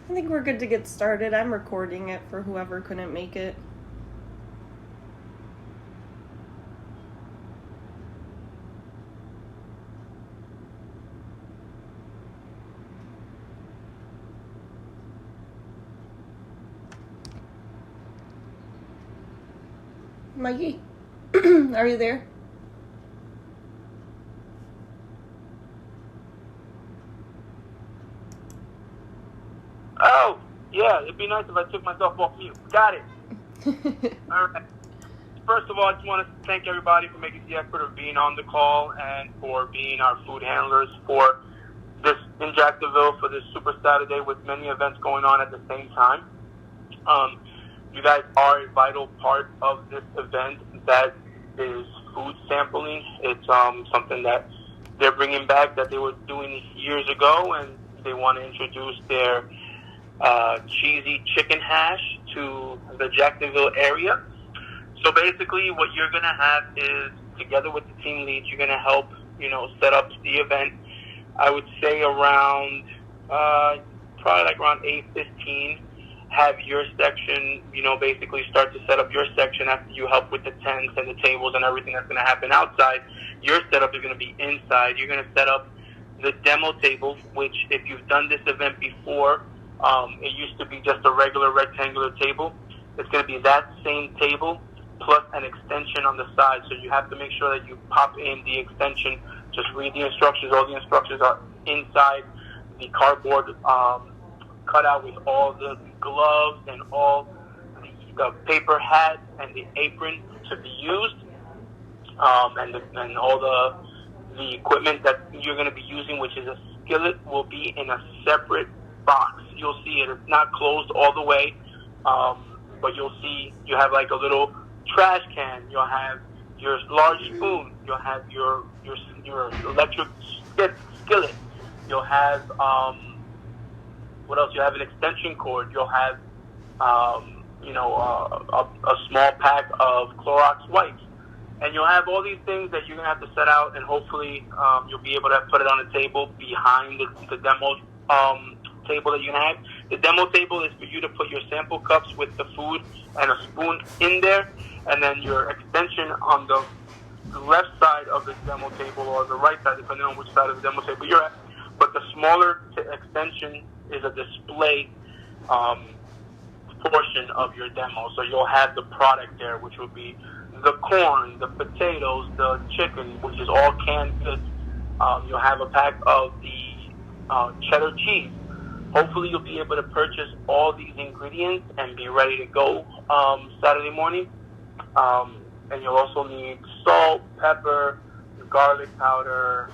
I think we're good to get started. I'm recording it for whoever couldn't make it. Mikey, are you there? Oh, yeah, it'd be nice if I took myself off mute. Got it. All right. First of all, I just want to thank everybody for making the effort of being on the call and for being our food handlers for this in Jacksonville for this Super Saturday with many events going on at the same time. You guys are a vital part of this event that is food sampling. It's something that they're bringing back that they were doing years ago, and they want to introduce their cheesy chicken hash to the Jacksonville area. So basically what you're going to have is, together with the team lead, you're going to help, set up the event. I would say around, probably like around 8:15, have your section, basically start to set up your section after you help with the tents and the tables and everything that's going to happen outside. Your setup is going to be inside. You're going to set up the demo table, which if you've done this event before, it used to be just a regular rectangular table. It's going to be that same table plus an extension on the side. So you have to make sure that you pop in the extension. Just read the instructions. All the instructions are inside the cardboard cutout with all the gloves and all the paper hat and the apron to be used, and all the equipment that you're going to be using, which is a skillet, will be in a separate box. You'll see it. It's not closed all the way, but you'll see you have like a little trash can. You'll have your large spoon. You'll have your electric skillet. You'll have what else? You have an extension cord. You'll have a small pack of Clorox wipes. And you'll have all these things that you're going to have to set out, and hopefully you'll be able to put it on the table behind the demo table that you have. The demo table is for you to put your sample cups with the food and a spoon in there, and then your extension on the left side of the demo table, or the right side, depending on which side of the demo table you're at. But the smaller extension is a display portion of your demo. So you'll have the product there, which will be the corn, the potatoes, the chicken, which is all canned goods. You'll have a pack of the cheddar cheese. Hopefully you'll be able to purchase all these ingredients and be ready to go Saturday morning. And you'll also need salt, pepper, garlic powder,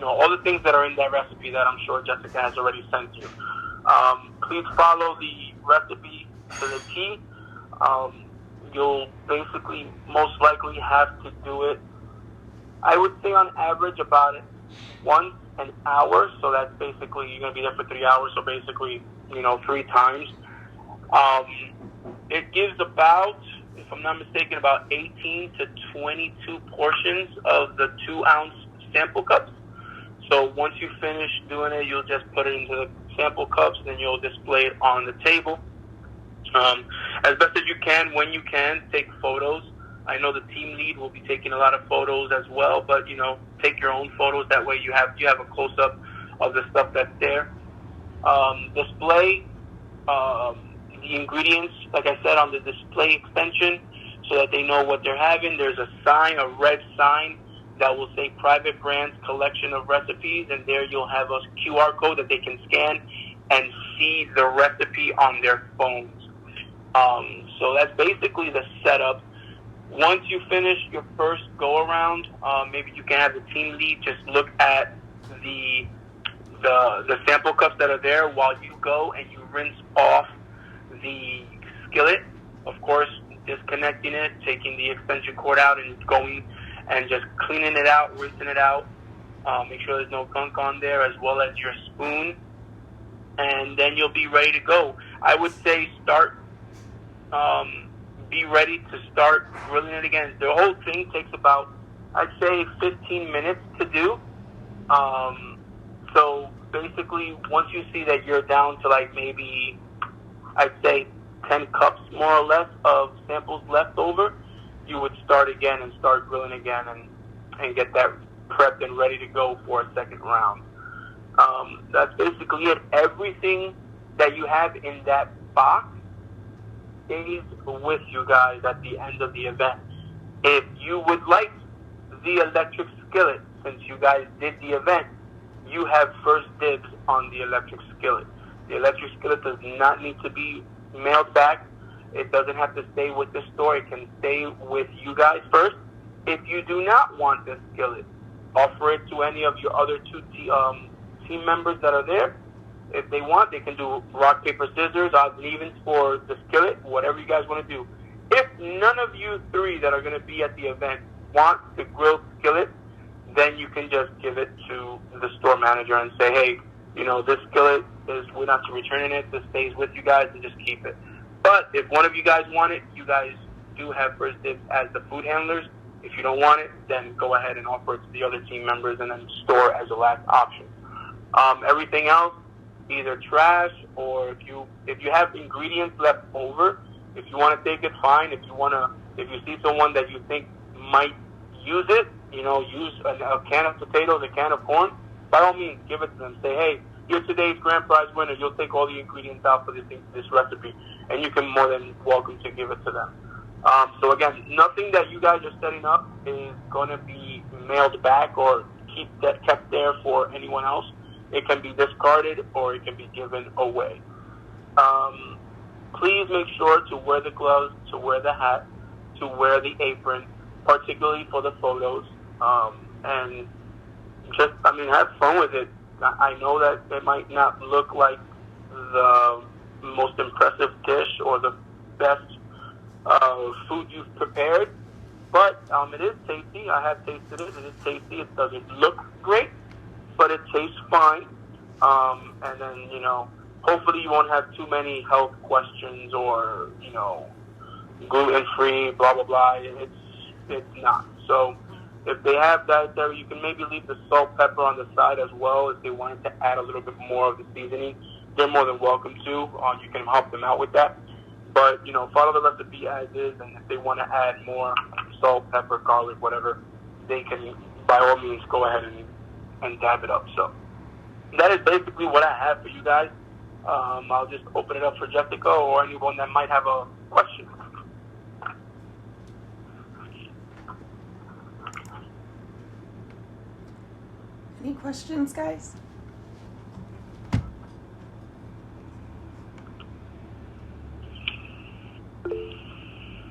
all the things that are in that recipe that I'm sure Jessica has already sent you. Please follow the recipe to the T. You'll basically most likely have to do it, I would say on average, about once an hour. So that's basically, you're going to be there for 3 hours. So basically, 3 times. It gives about, if I'm not mistaken, about 18 to 22 portions of the 2-ounce sample cups. So once you finish doing it, you'll just put it into the sample cups, and then you'll display it on the table. As best as you can, when you can, take photos. I know the team lead will be taking a lot of photos as well, but take your own photos. That way you have a close-up of the stuff that's there. Display the ingredients, like I said, on the display extension, so that they know what they're having. There's a sign, a red sign, that will say Private Brands Collection of Recipes, and there you'll have a QR code that they can scan and see the recipe on their phones. So that's basically the setup. Once you finish your first go-around, maybe you can have the team lead just look at the sample cups that are there while you go and you rinse off the skillet. Of course, disconnecting it, taking the extension cord out and going and just cleaning it out, rinsing it out. Make sure there's no gunk on there, as well as your spoon. And then you'll be ready to go. I would say be ready to start grilling it again. The whole thing takes about, I'd say, 15 minutes to do. So basically, once you see that you're down to like maybe, I'd say 10 cups more or less of samples left over, you would start again and start grilling again and get that prepped and ready to go for a second round. That's basically it. Everything that you have in that box stays with you guys at the end of the event. If you would like the electric skillet, since you guys did the event, you have first dibs on the electric skillet. The electric skillet does not need to be mailed back. It doesn't have to stay with the store. It can stay with you guys first. If you do not want the skillet, offer it to any of your other two team members that are there. If they want, they can do rock, paper, scissors, odds and evens for the skillet, whatever you guys want to do. If none of you three that are going to be at the event want the grilled skillet, then you can just give it to the store manager and say, hey, this skillet we're not returning it. This stays with you guys and just keep it. But if one of you guys want it, you guys do have first dibs as the food handlers. If you don't want it, then go ahead and offer it to the other team members and then store as a last option. Everything else, either trash or if you have ingredients left over, if you want to take it, fine. If you see someone that you think might use it, use a can of potatoes, a can of corn, by all means, give it to them. Say, hey, you're today's grand prize winner. You'll take all the ingredients out for this recipe, and you can more than welcome to give it to them. So again, nothing that you guys are setting up is going to be mailed back or kept there for anyone else. It can be discarded or it can be given away. Please make sure to wear the gloves, to wear the hat, to wear the apron, particularly for the photos. And just, have fun with it. I know that it might not look like the most impressive dish or the best food you've prepared, but it is tasty. I have tasted it. It is tasty. It doesn't look great, but it tastes fine. And then, hopefully you won't have too many health questions or, gluten-free, blah, blah, blah. It's not. So if they have dietary, you can maybe leave the salt, pepper on the side as well if they wanted to add a little bit more of the seasoning. They're more than welcome to. You can help them out with that. But, follow the recipe as is, and if they want to add more salt, pepper, garlic, whatever, they can, by all means, go ahead and dab it up. So that is basically what I have for you guys. I'll just open it up for Jessica or anyone that might have a question. Any questions, guys?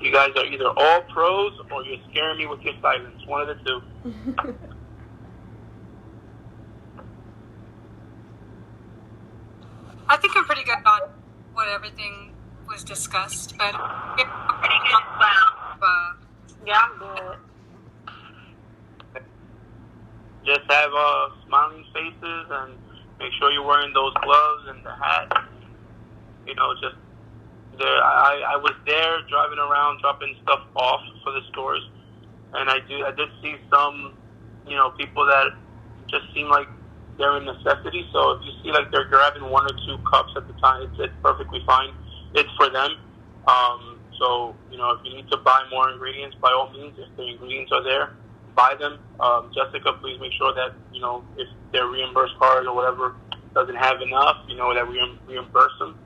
You guys are either all pros or you're scaring me with your silence. One of the two. I think I'm pretty good on what everything was discussed, but Yeah, I'm good. Just have smiling faces and make sure you're wearing those gloves and the hat. Just there. I was there driving around, dropping stuff off for the stores, and I did see some, people that just seem like they're a necessity. So if you see like they're grabbing one or two cups at the time, it's perfectly fine. It's for them. So if you need to buy more ingredients, by all means, if the ingredients are there, buy them. Jessica, please make sure that if their reimbursed card or whatever doesn't have enough, that we reimburse them.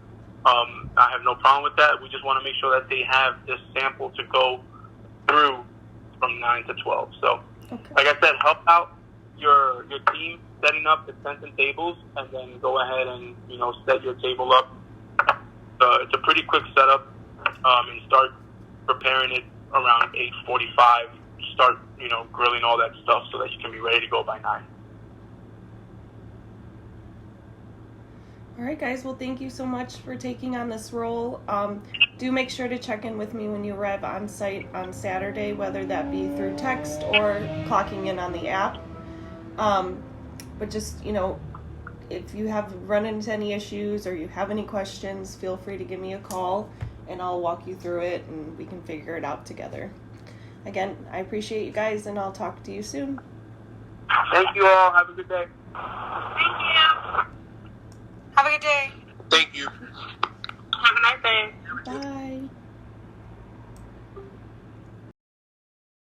I have no problem with that. We just want to make sure that they have this sample to go through from 9 to 12. So, Like I said, help out your team setting up the tents and tables, and then go ahead and set your table up. It's a pretty quick setup, and start preparing it around 8:45. Start grilling all that stuff so that you can be ready to go by 9. All right, guys. Well, thank you so much for taking on this role. Do make sure to check in with me when you arrive on site on Saturday, whether that be through text or clocking in on the app. But just, if you have run into any issues or you have any questions, feel free to give me a call and I'll walk you through it and we can figure it out together. Again, I appreciate you guys and I'll talk to you soon. Thank you all. Have a good day. Thank you. Have a good day. Thank you.